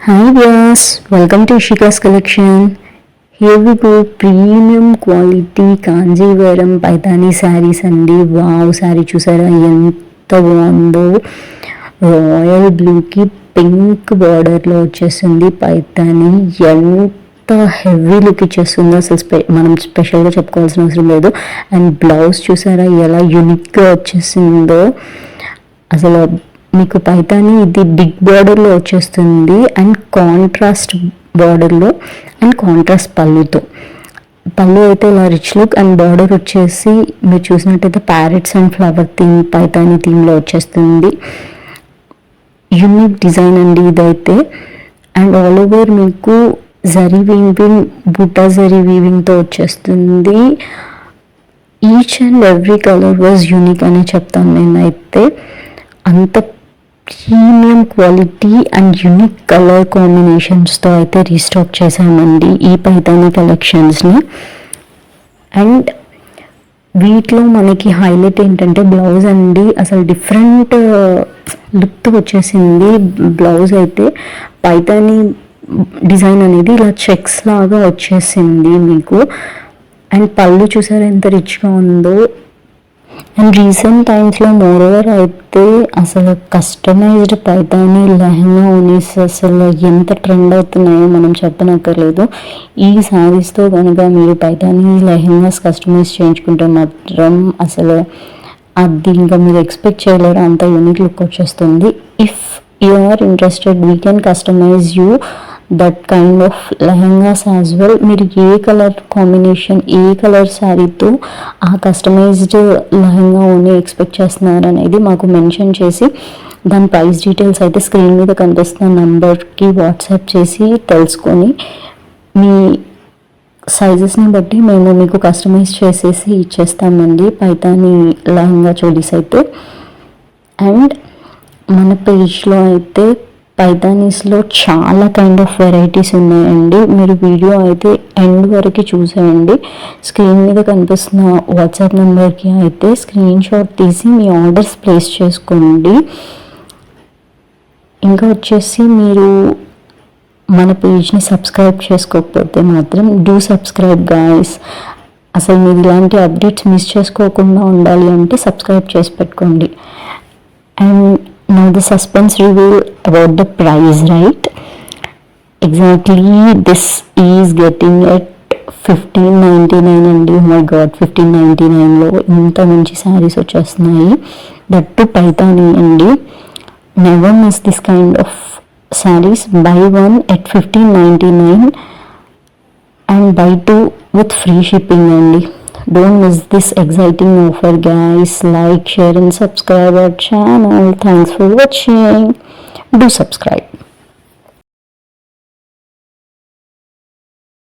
Hi viewers, welcome to Ishika's collection. Here we go, premium quality Kanjeevaram Paithani saris అండి. Wow, sari చూసారా ఎంత బాగుందో. రాయల్ బ్లూకి పింక్ బార్డర్లో వచ్చేసింది పైతానీ. ఎంత హెవీ లుక్ ఇచ్చేస్తుందో అసలు మనం స్పెషల్గా చెప్పుకోవాల్సిన అవసరం లేదు. అండ్ బ్లౌజ్ చూసారా ఎలా యూనిక్గా వచ్చేసిందో. అసలు మీకు పైతానీ ఇది బిగ్ బార్డర్లో వచ్చేస్తుంది అండ్ కాంట్రాస్ట్ బార్డర్లో అండ్ కాంట్రాస్ట్ పళ్ళు అయితే ఇలా రిచ్ లుక్ అండ్ బార్డర్ వచ్చేసి మీరు చూసినట్టయితే parrots and flower theme Paithani థీమ్లో వచ్చేస్తుంది. యూనిక్ డిజైన్ అండి ఇదైతే. అండ్ ఆల్ ఓవర్ మీకు జరీ వీవింగ్, బుటా జరీ వీవింగ్తో వచ్చేస్తుంది. Each and every colour was unique అనే చెప్తాను నేనైతే. అంత premium quality and unique colour కాంబినేషన్స్తో అయితే రీస్టాక్ చేశామండి ఈ పైతానీ కలెక్షన్స్ని. అండ్ వీటిలో మనకి హైలైట్ ఏంటంటే బ్లౌజ్ అండి. అసలు డిఫరెంట్ లుక్తో వచ్చేసింది బ్లౌజ్ అయితే. పైతానీ డిజైన్ అనేది ఇలా చెక్స్ లాగా వచ్చేసింది మీకు. అండ్ పళ్ళు చూసారా ఎంత రిచ్గా ఉందో. అండ్ రీసెంట్ టైమ్స్లో మోరోవర్ అయితే అసలు కస్టమైజ్డ్ పైతానీ లెహంగా ఓనీస్ అసలు ఎంత ట్రెండ్ అవుతున్నాయో మనం చెప్పనక్కర్లేదు. ఈ శారీస్తో కనుక మీరు పైతానీ లెహంగాస్ కస్టమైజ్ చేయించుకుంటే మాత్రం అసలు అది ఇంకా మీరు ఎక్స్పెక్ట్ చేయలేరు, అంత యూనిక్ లుక్ వచ్చేస్తుంది. If you are interested we can customise you that kind of lehengas as well. మీరు ఏ కలర్ కాంబినేషన్, ఏ కలర్ శారీతో ఆ కస్టమైజ్డ్ లెహంగా ఓన్లీ ఎక్స్పెక్ట్ చేస్తున్నారు అనేది మాకు మెన్షన్ చేసి దాని ప్రైస్ డీటెయిల్స్ అయితే స్క్రీన్ మీద కనిపిస్తున్న నెంబర్కి వాట్సాప్ చేసి తెలుసుకొని మీ సైజెస్ని బట్టి మేము మీకు కస్టమైజ్ చేసేసి ఇచ్చేస్తామండి పైతానీ లెహంగా చోలీస్ అయితే. అండ్ మన పేజ్లో అయితే పైతానీస్లో చాలా కైండ్ ఆఫ్ వెరైటీస్ ఉన్నాయండి. మీరు వీడియో అయితే ఎండ్ వరకు చూసేయండి. స్క్రీన్ మీద కనిపిస్తున్న వాట్సాప్ నెంబర్కి అయితే స్క్రీన్ షాట్ తీసి మీ ఆర్డర్స్ ప్లేస్ చేసుకోండి. ఇంకా వచ్చేసి మీరు మన పేజ్ని సబ్స్క్రైబ్ చేసుకోకపోతే మాత్రం డూ సబ్స్క్రైబ్ గాయ్స్. అసలు మీరు ఇలాంటి అప్డేట్స్ మిస్ చేసుకోకుండా ఉండాలి అంటే సబ్స్క్రైబ్ చేసి పెట్టుకోండి. And now the suspense reveal about the price, right? Exactly, this is getting at 1599 అండి. oh my god, 1599లో ఇంత మంచి శారీస్ వచ్చేస్తున్నాయి. దట్ టు పైతానీ అండి. Never miss this kind of saris. By one at 1599 and buy two with free shipping అండి. Don't miss this exciting offer guys. Like, share and subscribe our channel. Thanks for watching. Do subscribe.